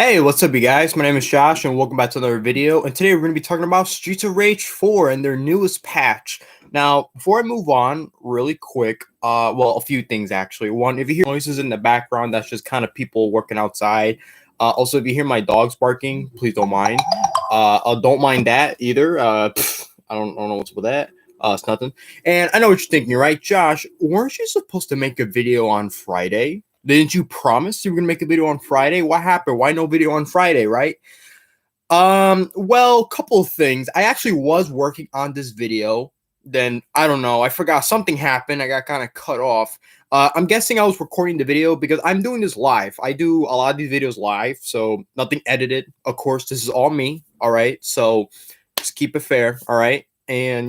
Hey, what's up, you guys? My name is Josh, and welcome back to another video. And today we're going to be talking about Streets of Rage 4 and their newest patch. Now, before I move on, really quick, well, a few things actually. One, if you hear noises in the background, that's just kind of people working outside. Also, if you hear my dogs barking, please don't mind. Don't mind that either. I don't know what's with that. It's nothing. And I know what you're thinking, right, Josh? Weren't you supposed to make a video on Friday? Didn't you promise you were gonna make a video on Friday? What happened? Why no video on Friday, right? Well, couple of things. I actually was working on this video. Then I don't know. I forgot something happened. I got kind of cut off. I'm guessing I was recording the video because I'm doing this live. I do a lot of these videos live, so nothing edited. Of course, this is all me. All right, so just keep it fair. All right, and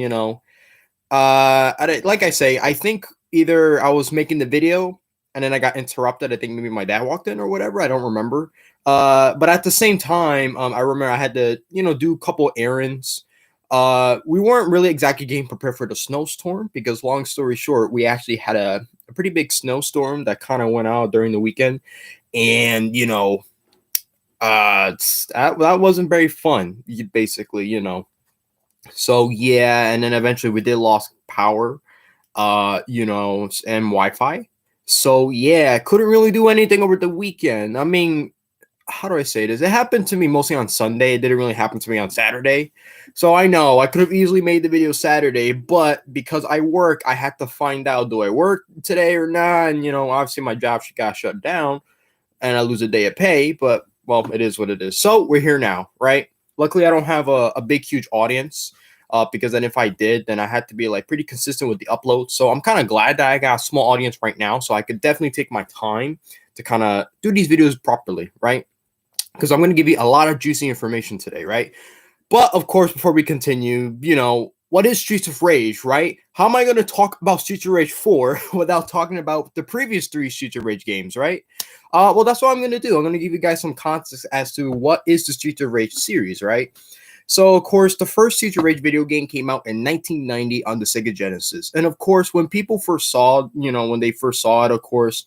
like I say, I think either I was making the video and then I got interrupted. I think maybe my dad walked in or whatever. I don't remember. But at the same time, I remember I had to, do a couple errands. We weren't really exactly getting prepared for the snowstorm because, long story short, we actually had a pretty big snowstorm that kind of went out during the weekend, and that wasn't very fun. Basically. So yeah, and then eventually we did lost power, and Wi-Fi. So yeah, couldn't really do anything over the weekend. I mean, how do I say this? It happened to me mostly on Sunday. It didn't really happen to me on Saturday. So I know I could have easily made the video Saturday, but because I work, I had to find out, do I work today or not? And obviously my job got shut down and I lose a day of pay, but well, it is what it is. So we're here now, right? Luckily, I don't have a big, huge audience. Because then if I did, then I had to be like pretty consistent with the upload. So I'm kind of glad that I got a small audience right now. So I could definitely take my time to kind of do these videos properly, right? Because I'm going to give you a lot of juicy information today, right? But of course, before we continue, what is Streets of Rage, right? How am I going to talk about Streets of Rage 4 without talking about the previous three Streets of Rage games, right? Well, that's what I'm going to do. I'm going to give you guys some context as to what is the Streets of Rage series, right? So, of course, the first Streets of Rage video game came out in 1990 on the Sega Genesis. And, of course, when people first saw, when they first saw it, of course,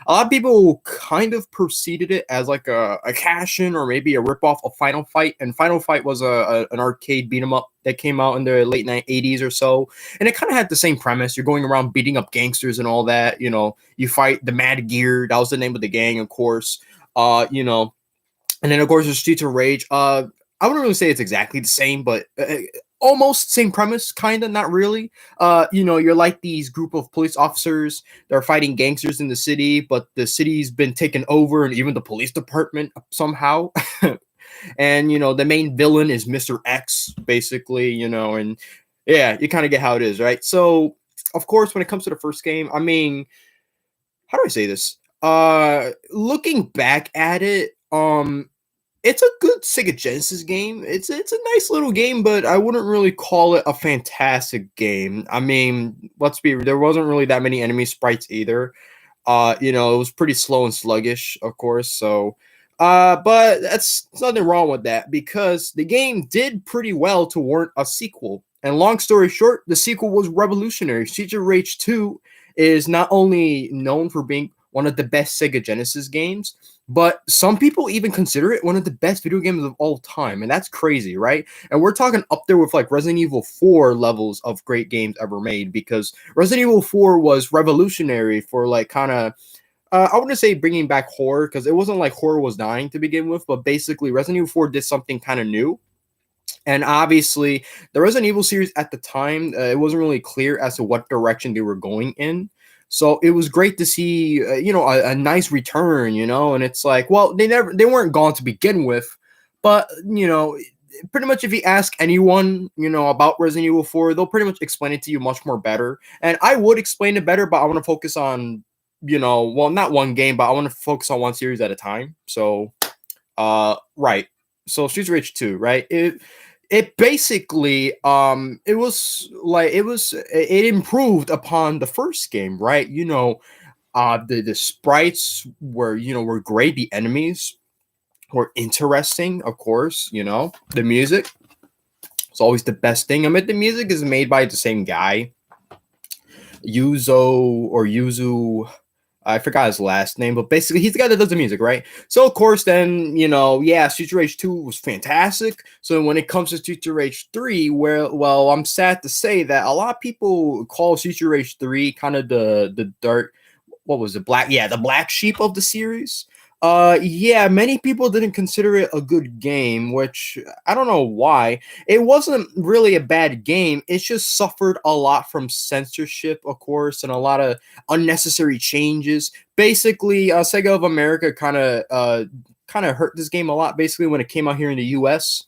a lot of people kind of preceded it as like a cash-in or maybe a ripoff of Final Fight. And Final Fight was an arcade beat-em-up that came out in the late 80s or so. And it kind of had the same premise. You're going around beating up gangsters and all that. You fight the Mad Gear. That was the name of the gang, of course. And then, of course, there's Streets of Rage. I wouldn't really say it's exactly the same, but almost same premise, kind of, not really. You're like these group of police officers that are fighting gangsters in the city, but the city's been taken over, and even the police department somehow. And the main villain is Mr. X, basically. And yeah, you kind of get how it is, right? So, of course, when it comes to the first game, I mean, how do I say this? Looking back at it, it's a good Sega Genesis game. It's a nice little game, but I wouldn't really call it a fantastic game. I mean, there wasn't really that many enemy sprites either. It was pretty slow and sluggish, of course. So, but there's nothing wrong with that because the game did pretty well to warrant a sequel. And long story short, the sequel was revolutionary. Streets of Rage 2 is not only known for being one of the best Sega Genesis games, but some people even consider it one of the best video games of all time. And that's crazy, right? And we're talking up there with like Resident Evil 4 levels of great games ever made, because Resident Evil 4 was revolutionary for like kind of, I wouldn't say bringing back horror, because it wasn't like horror was dying to begin with, but basically Resident Evil 4 did something kind of new. And obviously, the Resident Evil series at the time, it wasn't really clear as to what direction they were going in. So it was great to see, a nice return, and it's like, well, they weren't gone to begin with, but, pretty much if you ask anyone, about Resident Evil 4, they'll pretty much explain it to you much more better. And I would explain it better, but I want to focus on, well, not one game, but I want to focus on one series at a time. So, right. So Streets of Rage 2, right? It basically it improved upon the first game, right? The sprites were great. The enemies were interesting, of course. The music is always the best thing. I mean, the music is made by the same guy, Yuzo. I forgot his last name, but basically he's the guy that does the music, right? So of course, then yeah, Streets of Rage 2 was fantastic. So when it comes to Streets of Rage 3, well, I'm sad to say that a lot of people call Streets of Rage 3 kind of the dark, what was it, black, yeah, the black sheep of the series. Yeah, many people didn't consider it a good game, which I don't know why. It wasn't really a bad game. It just suffered a lot from censorship, of course, and a lot of unnecessary changes. Basically, Sega of America kind of hurt this game a lot. Basically, when it came out here in the U.S.,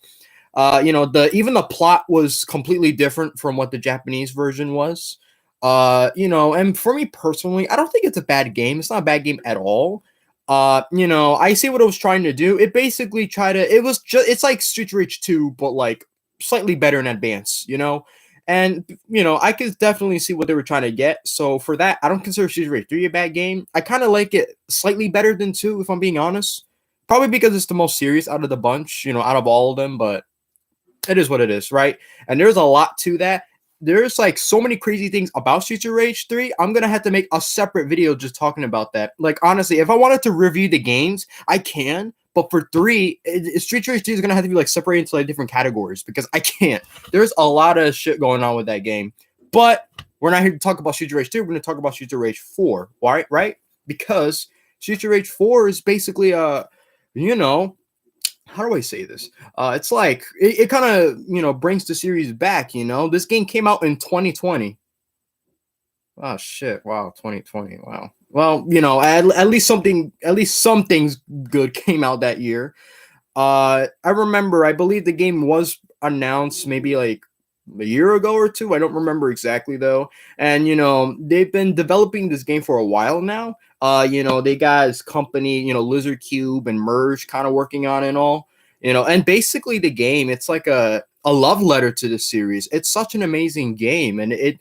the even the plot was completely different from what the Japanese version was. And for me personally, I don't think it's a bad game. It's not a bad game at all. I see what it was trying to do. It basically tried to. It was just. It's like Street Rage 2, but like slightly better in advance. And I could definitely see what they were trying to get. So for that, I don't consider Street Rage 3 a bad game. I kind of like it slightly better than 2, if I'm being honest. Probably because it's the most serious out of the bunch, out of all of them. But it is what it is, right? And there's a lot to that. There's like so many crazy things about Streets of Rage 3. I'm gonna have to make a separate video just talking about that. Like honestly, if I wanted to review the games, I can. But for 3, Streets of Rage 3 is gonna have to be like separated into like different categories because I can't. There's a lot of shit going on with that game. But we're not here to talk about Streets of Rage 2. We're gonna talk about Streets of Rage 4. Why? Right? Because Streets of Rage 4 is basically you know, how do I say this? It's like it kind of brings the series back. This game came out in 2020. Oh shit! Wow, 2020. Wow. Well, at least some things good came out that year. I remember, I believe the game was announced maybe like a year ago or two. I don't remember exactly though. And they've been developing this game for a while now. They got his company, Lizard Cube and Merge kind of working on it and all. And basically the game, it's like a love letter to the series. It's such an amazing game, and it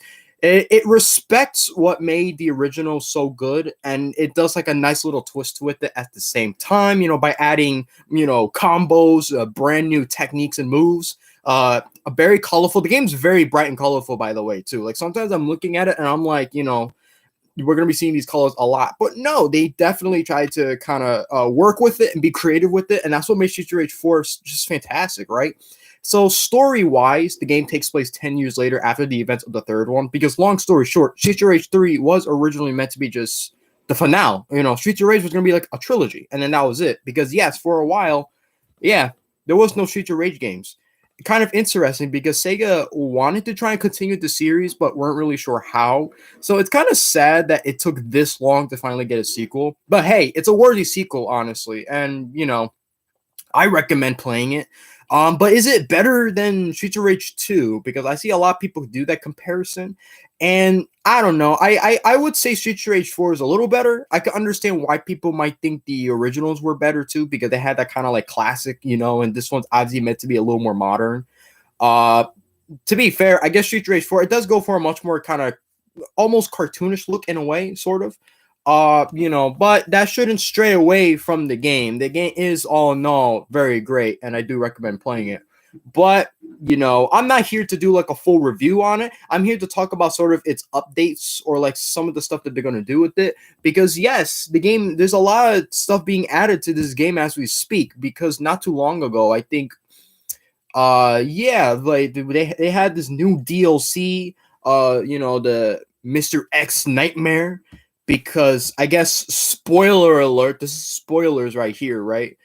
respects what made the original so good, and it does like a nice little twist with it at the same time, by adding combos, brand new techniques and moves. A very colorful, the game's very bright and colorful, by the way, too. Like sometimes I'm looking at it and I'm like, we're going to be seeing these colors a lot, but no, they definitely tried to kind of work with it and be creative with it, and that's what makes Street Rage 4 just fantastic, right? So story-wise, the game takes place 10 years later after the events of the third one, because long story short, Street Rage 3 was originally meant to be just the finale. Street Rage was going to be like a trilogy, and then that was it. Because yes, for a while, yeah, there was no Street Rage games. Kind of interesting because Sega wanted to try and continue the series, but weren't really sure how. So it's kind of sad that it took this long to finally get a sequel. But hey, it's a worthy sequel, honestly. And, I recommend playing it. But is it better than Streets of Rage 2? Because I see a lot of people do that comparison. And I don't know. I would say Streets of Rage 4 is a little better. I can understand why people might think the originals were better too, because they had that kind of like classic, and this one's obviously meant to be a little more modern. Uh to be fair, I guess Streets of Rage 4, it does go for a much more kind of almost cartoonish look in a way, sort of. But that shouldn't stray away from the game. The game is all in all very great, and I do recommend playing it. But I'm not here to do like a full review on it. I'm here to talk about sort of its updates or like some of the stuff that they're gonna do with it. Because yes, the game, there's a lot of stuff being added to this game as we speak. Because not too long ago, I think yeah, like they had this new DLC, the Mr. X Nightmare, because I guess, spoiler alert, this is spoilers right here, right?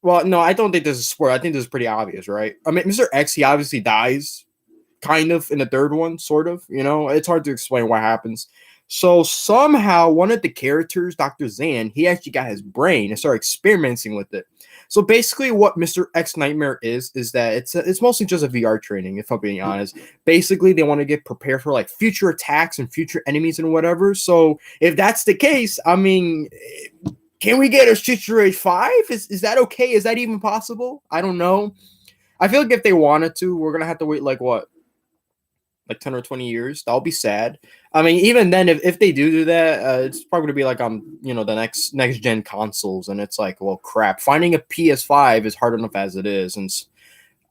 Well, no, I don't think this is spoiler. I think this is pretty obvious, right? I mean, Mr. X, he obviously dies kind of in the third one, sort of. It's hard to explain what happens. So somehow one of the characters, Dr. Zan, he actually got his brain and started experimenting with it. So basically, what Mr. X Nightmare is that it's mostly just a VR training, if I'm being honest. Basically, they want to get prepared for like future attacks and future enemies and whatever. So if that's the case, I mean, can we get a Street Rage 5? Is that okay? Is that even possible? I don't know. I feel like if they wanted to, we're gonna have to wait like what? Like 10 or 20 years. That'll be sad. I mean, even then, if they do that, it's probably gonna be like on the next gen consoles, and it's like, well, crap. Finding a PS5 is hard enough as it is, and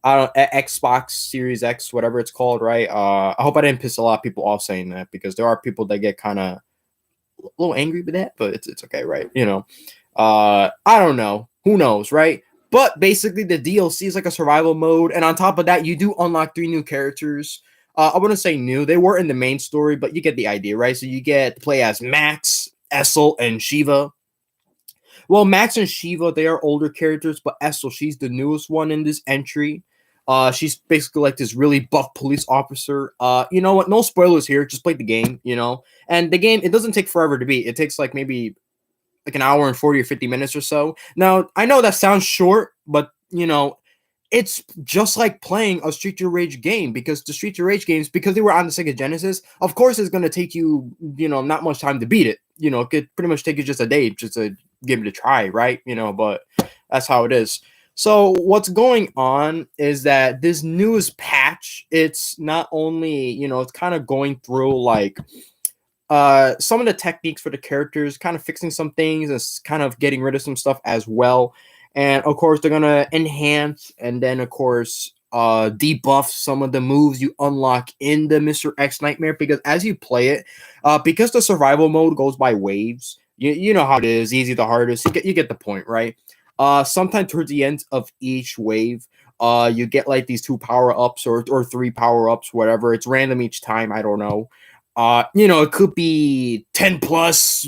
I don't Xbox Series X, whatever it's called, right? I hope I didn't piss a lot of people off saying that, because there are people that get kind of little angry with that, but it's okay, right? I don't know. Who knows, right? But basically, the DLC is like a survival mode, and on top of that, you do unlock 3 new characters. I wouldn't say new; they were in the main story, but you get the idea, right? So you get to play as Max, Essel, and Shiva. Well, Max and Shiva, they are older characters, but Essel, she's the newest one in this entry. She's basically like this really buff police officer. You know what? No spoilers here. Just play the game, And the game, it doesn't take forever to beat. It takes like maybe like an hour and 40 or 50 minutes or so. Now, I know that sounds short, but it's just like playing a Street of Rage game, because the Street of Rage games, because they were on the Sega Genesis, of course it's going to take you, not much time to beat it. It could pretty much take you just a day just to give it a try, right? But that's how it is. So what's going on is that this newest patch, it's not only, it's kind of going through like some of the techniques for the characters, kind of fixing some things and kind of getting rid of some stuff as well. And of course, they're gonna enhance and then of course debuff some of the moves you unlock in the Mr. X Nightmare, because as you play it, because the survival mode goes by waves, you know how it is, easy to hardest. You get the point, right? Sometime towards the end of each wave, you get like these 2 power-ups or 3 power-ups, whatever. It's random each time, I don't know. It could be 10 plus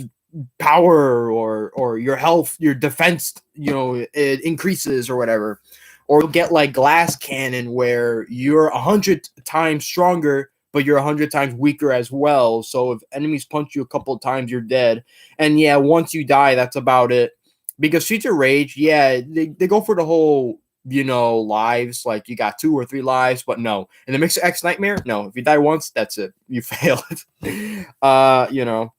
power, or your health, your defense, it increases or whatever. Or you'll get like glass cannon where you're 100 times stronger, but you're 100 times weaker as well. So if enemies punch you a couple of times, you're dead. And yeah, once you die, that's about it. Because Streets of Rage, yeah, they go for the whole lives, like you got 2 or 3 lives, but no. In the Mixer X Nightmare, no. If you die once, that's it. You failed. uh, you know.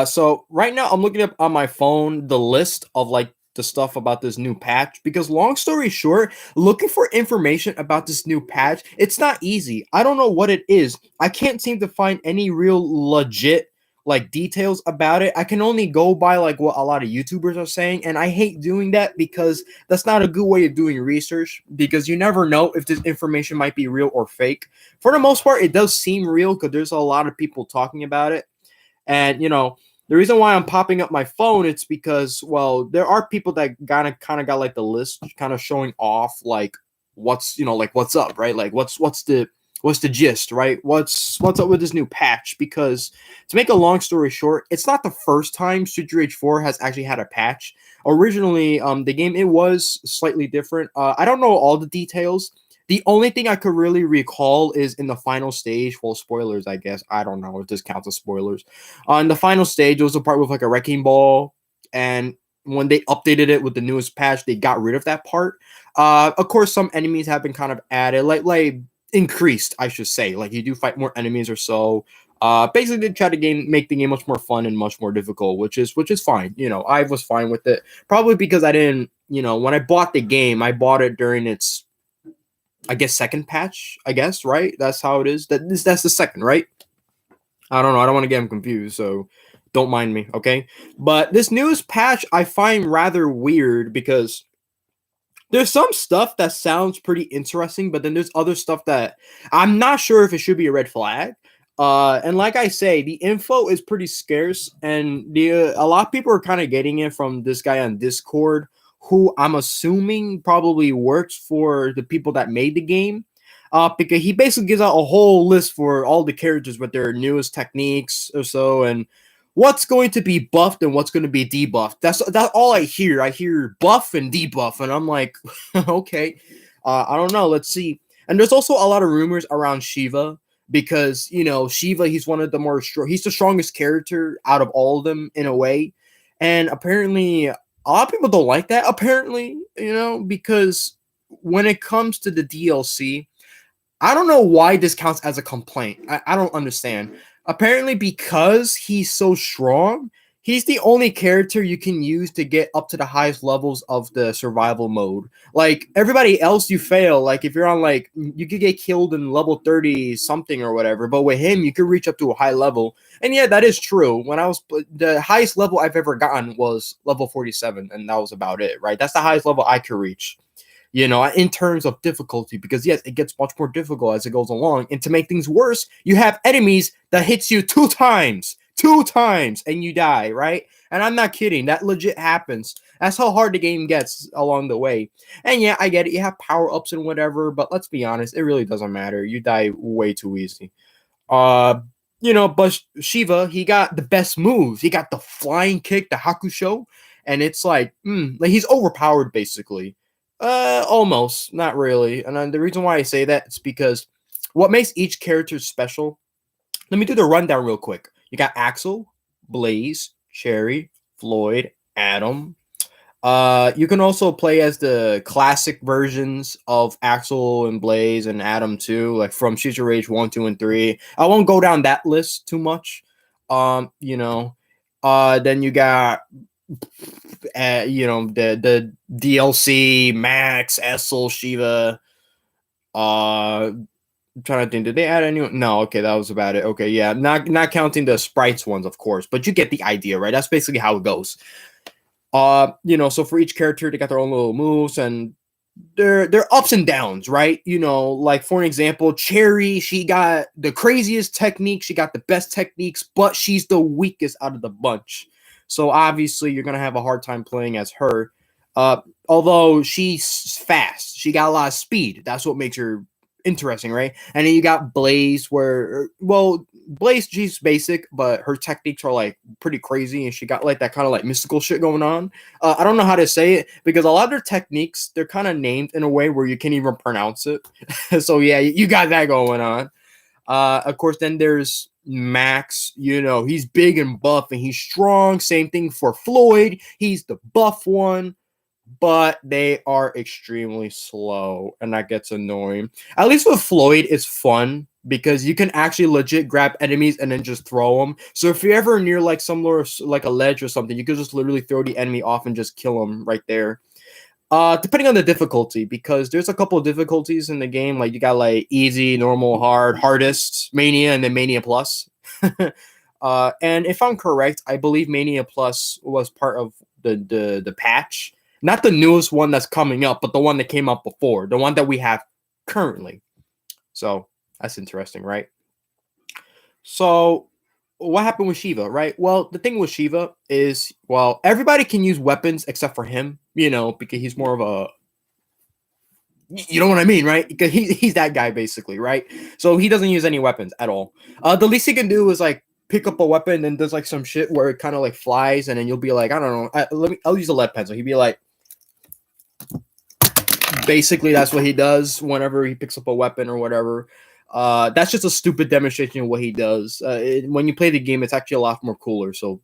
So right now I'm looking up on my phone the list of like the stuff about this new patch, because long story short, looking for information about this new patch, it's not easy. I don't know what it is. I can't seem to find any real legit like details about it. I can only go by like what a lot of YouTubers are saying, and I hate doing that because that's not a good way of doing research, because you never know if this information might be real or fake. For the most part, it does seem real because there's a lot of people talking about it. And the reason why I'm popping up my phone, it's because, well, there are people that kind of got like the list kind of showing off like what's like what's up, right? Like what's the gist, right? What's up with this new patch? Because to make a long story short, it's not the first time Street Rage 4 has actually had a patch. Originally, the game, it was slightly different. I don't know all the details. The only thing I could really recall is in the final stage. Well, spoilers, I guess. I don't know if this counts as spoilers. In the final stage, there was a part with like a wrecking ball, and when they updated it with the newest patch, they got rid of that part. Of course, some enemies have been kind of added, like increased, I should say. Like you do fight more enemies or so. Basically, they try to make the game much more fun and much more difficult, which is fine. I was fine with it. Probably because I didn't, when I bought the game, I bought it during its, I guess, second patch, I guess, right? That's how it is. That's the second, right? I don't know. I don't want to get them confused, so don't mind me, okay? But this newest patch I find rather weird, because there's some stuff that sounds pretty interesting, but then there's other stuff that I'm not sure if it should be a red flag. And like I say, the info is pretty scarce, and a lot of people are kind of getting it from this guy on Discord, who I'm assuming probably works for the people that made the game. Because he basically gives out a whole list for all the characters with their newest techniques or so, and what's going to be buffed and what's going to be debuffed. That's all I hear. I hear buff and debuff, and I'm like, okay, I don't know. Let's see. And there's also a lot of rumors around Shiva, because Shiva, he's one of the he's the strongest character out of all of them in a way, and apparently a lot of people don't like that. Apparently, because when it comes to the DLC, I don't know why this counts as a complaint. I don't understand. Apparently, because he's so strong, he's the only character you can use to get up to the highest levels of the survival mode. Like, everybody else, you fail. Like, if you're on, like, you could get killed in level 30 something or whatever, but with him, you could reach up to a high level. And yeah, that is true. The highest level I've ever gotten was level 47, and that was about it, right? That's the highest level I could reach, in terms of difficulty, because yes, it gets much more difficult as it goes along. And to make things worse, you have enemies that hits you 2 times. 2 times and you die, right? And I'm not kidding. That legit happens. That's how hard the game gets along the way. And yeah, I get it. You have power ups and whatever, but let's be honest, it really doesn't matter. You die way too easy. Uh, but Shiva, he got the best moves. He got the flying kick, the Hakusho, and it's like he's overpowered basically. Almost, not really. And then the reason why I say that is because what makes each character special. Let me do the rundown real quick. You got Axel, Blaze, Cherry, Floyd, Adam. You can also play as the classic versions of Axel and Blaze and Adam too, like from Streets of Rage 1, 2, and 3. I won't go down that list too much. Um, you know, then you got the DLC Max, Essel, Shiva. I'm trying to think, did they add anyone? No, okay, that was about it. Okay, yeah, not counting the sprites ones, of course, but you get the idea, right? That's basically how it goes. So for each character, they got their own little moves, and they're ups and downs, right? Like for an example, Cherry, she got the craziest technique, she got the best techniques, but she's the weakest out of the bunch. So obviously, you're gonna have a hard time playing as her. Uh, Although she's fast, she got a lot of speed. That's what makes her interesting, right? And then you got Blaze, Blaze, she's basic, but her techniques are like pretty crazy, and she got like that kind of like mystical shit going on. I don't know how to say it because a lot of their techniques, they're kind of named in a way where you can't even pronounce it. So yeah, you got that going on. Of course, then there's Max. He's big and buff and he's strong. Same thing for Floyd. He's the buff one, but they are extremely slow, and that gets annoying. At least with Floyd, it's fun because you can actually legit grab enemies and then just throw them. So if you're ever near like somewhere like a ledge or something, you can just literally throw the enemy off and just kill them right there. Depending on the difficulty, because there's a couple of difficulties in the game. Like you got like easy, normal, hard, hardest, Mania, and then Mania Plus. And if I'm correct, I believe Mania Plus was part of the patch, not the newest one that's coming up, but the one that came up before, the one that we have currently. So that's interesting, right? So what happened with Shiva, right? Well, the thing with Shiva is, well, everybody can use weapons except for him, because he's more of a, you know what I mean, right? Because he's that guy basically, right? So he doesn't use any weapons at all. The least he can do is like pick up a weapon and does like some shit where it kind of like flies, and then you'll be like, I don't know, I'll use a lead pencil. He'd be like, basically that's what he does whenever he picks up a weapon or whatever. That's just a stupid demonstration of what he does. When you play the game, it's actually a lot more cooler. So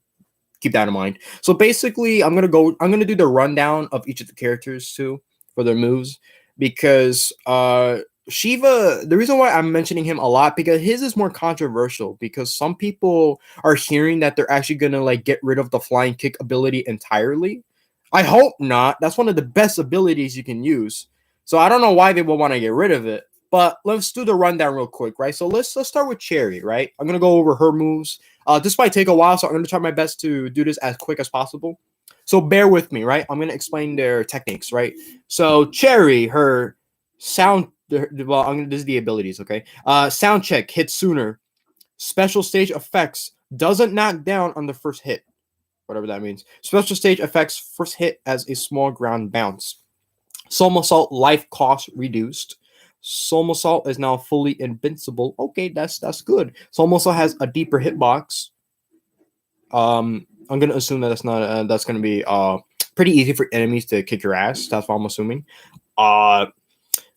keep that in mind. So basically, I'm gonna do the rundown of each of the characters too for their moves, because Shiva, the reason why I'm mentioning him a lot, because his is more controversial, because some people are hearing that they're actually gonna like get rid of the flying kick ability entirely. I hope not. That's one of the best abilities you can use. So I don't know why they would want to get rid of it. But let's do the rundown real quick, right? So let's start with Cherry, right? I'm gonna go over her moves. This might take a while, so I'm gonna try my best to do this as quick as possible. So bear with me, right? I'm gonna explain their techniques, right? So Cherry, her sound, well, this is the abilities, okay? Sound check, hit sooner. Special stage effects doesn't knock down on the first hit, whatever that means. Special stage effects first hit as a small ground bounce. Somersault life cost reduced. Somersault is now fully invincible. Okay, that's good. Somersault has a deeper hitbox. I'm gonna assume that that's gonna be pretty easy for enemies to kick your ass. That's what I'm assuming. Uh,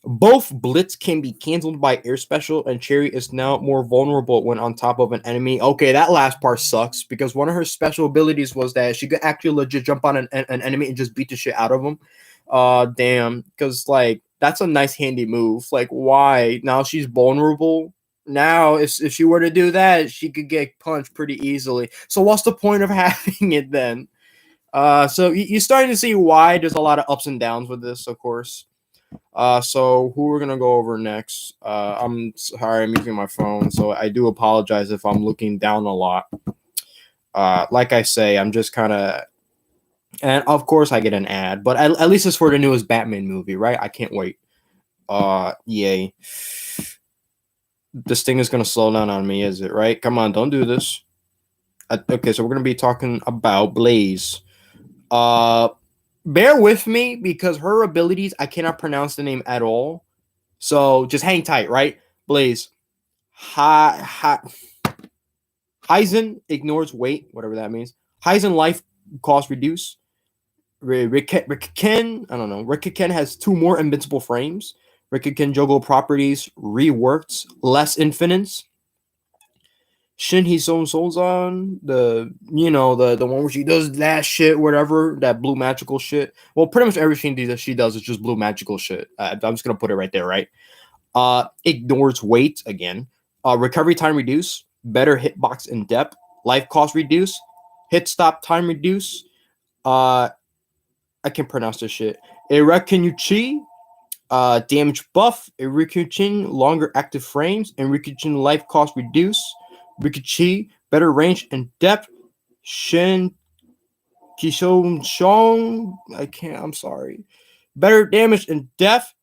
both Blitz can be canceled by Air Special, and Cherry is now more vulnerable when on top of an enemy. Okay, that last part sucks, because one of her special abilities was that she could actually legit jump on an enemy and just beat the shit out of them. Damn, because like that's a nice handy move. Like, why? Now she's vulnerable. Now, if she were to do that, she could get punched pretty easily. So what's the point of having it then? So you're starting to see why there's a lot of ups and downs with this, of course. So who we're gonna go over next? I'm sorry, I'm using my phone, so I do apologize if I'm looking down a lot. Like I say, I'm just kind of, and of course I get an ad, but at least it's for the newest Batman movie, right? I can't wait. Yay. This thing is gonna slow down on me, is it right? Come on, don't do this. Okay, so we're gonna be talking about Blaze. Uh, bear with me because her abilities I cannot pronounce the name at all. So just hang tight, right? Blaze. Hi, Heisen ignores weight, whatever that means. Heisen life cost reduce. Rikken, I don't know. Rikken has two more invincible frames. Rikken juggle properties reworked, less infinites. Shinhei Son Solzan, the one where she does that shit, whatever, that blue magical shit. Well, pretty much everything that she does is just blue magical shit. I'm just gonna put it right there, right? Ignores weight again. Recovery time reduce. Better hitbox in depth. Life cost reduce. Hit stop time reduce. Uh, I can pronounce this shit. Irakenuchi, damage buff. Rikuchin, longer active frames. And Rikuchin life cost reduce. Rikuchi, better range and depth. Shin Kishon Shong, I'm sorry. Better damage and depth.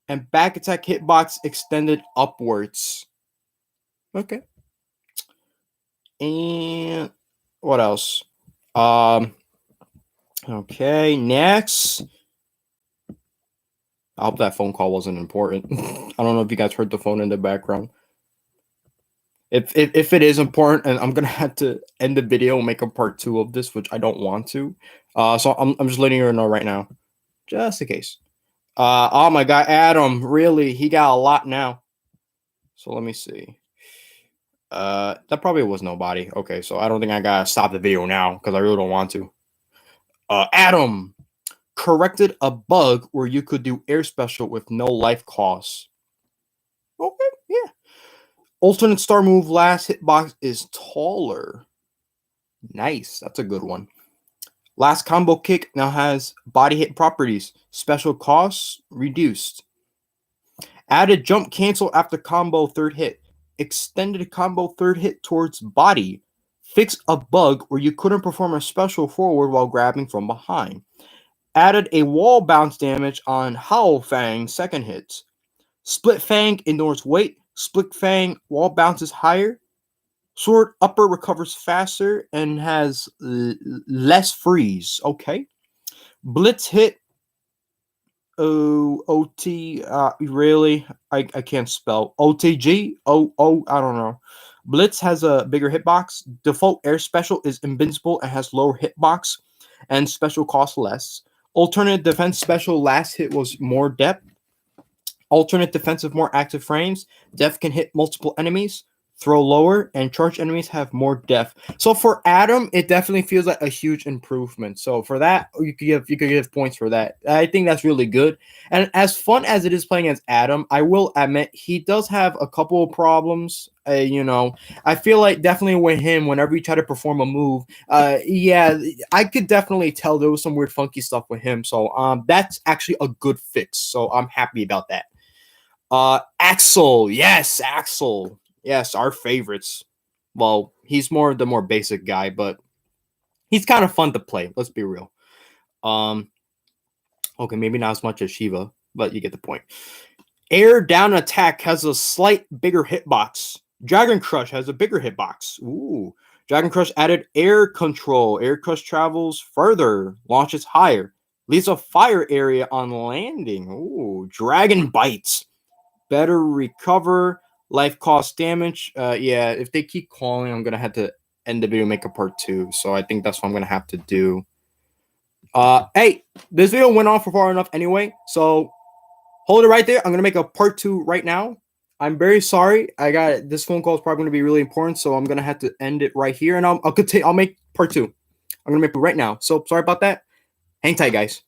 And back attack hitbox extended upwards. Okay. And what else? Um, okay, next. I hope that phone call wasn't important. I don't know if you guys heard the phone in the background. If it is important, and I'm gonna have to end the video and make a part 2 of this, which I don't want to. So I'm just letting you know right now, just in case. Oh my god, Adam, really? He got a lot now. So let me see. That probably was nobody. Okay, so I don't think I gotta stop the video now because I really don't want to. Adam corrected a bug where you could do air special with no life cost. Okay, yeah. Alternate star move last hitbox is taller. Nice, that's a good one. Last combo kick now has body hit properties. Special costs reduced. Added jump cancel after combo third hit. Extended combo third hit towards body. Fix a bug where you couldn't perform a special forward while grabbing from behind. Added a wall bounce damage on Howl Fang second hits. Split Fang ignores weight. Split Fang wall bounces higher. Sword upper recovers faster and has less freeze. Okay. Blitz hit. Oh, OT. Really? I can't spell. OTG? I don't know. Blitz has a bigger hitbox. Default air special is invincible and has lower hitbox, and special costs less. Alternate defense special last hit was more depth. Alternate defensive more active frames. Depth can hit multiple enemies. Throw lower and charge enemies have more depth. So for Adam, it definitely feels like a huge improvement. So for that, you could give points for that. I think that's really good. And as fun as it is playing as Adam, I will admit he does have a couple of problems. I feel like definitely with him, whenever you try to perform a move, yeah, I could definitely tell there was some weird funky stuff with him. So that's actually a good fix. So I'm happy about that. Axel, yes, Axel. Yes, our favorites. Well, he's the more basic guy, but he's kind of fun to play. Let's be real. Um, okay, maybe not as much as Shiva, but you get the point. Air down attack has a slight bigger hitbox. Dragon Crush has a bigger hitbox. Ooh. Dragon Crush added air control. Air Crush travels further, launches higher, leaves a fire area on landing. Ooh. Dragon Bites. Better recover. Life cost damage. Yeah, if they keep calling, I'm gonna have to end the video and make a part 2. So I think that's what I'm gonna have to do. Hey, this video went on for far enough anyway. So hold it right there. I'm gonna make a part 2 right now. I'm very sorry. I got this phone call is probably gonna be really important, so I'm gonna have to end it right here, and I'll continue. I'll make part 2. I'm gonna make it right now. So sorry about that. Hang tight, guys.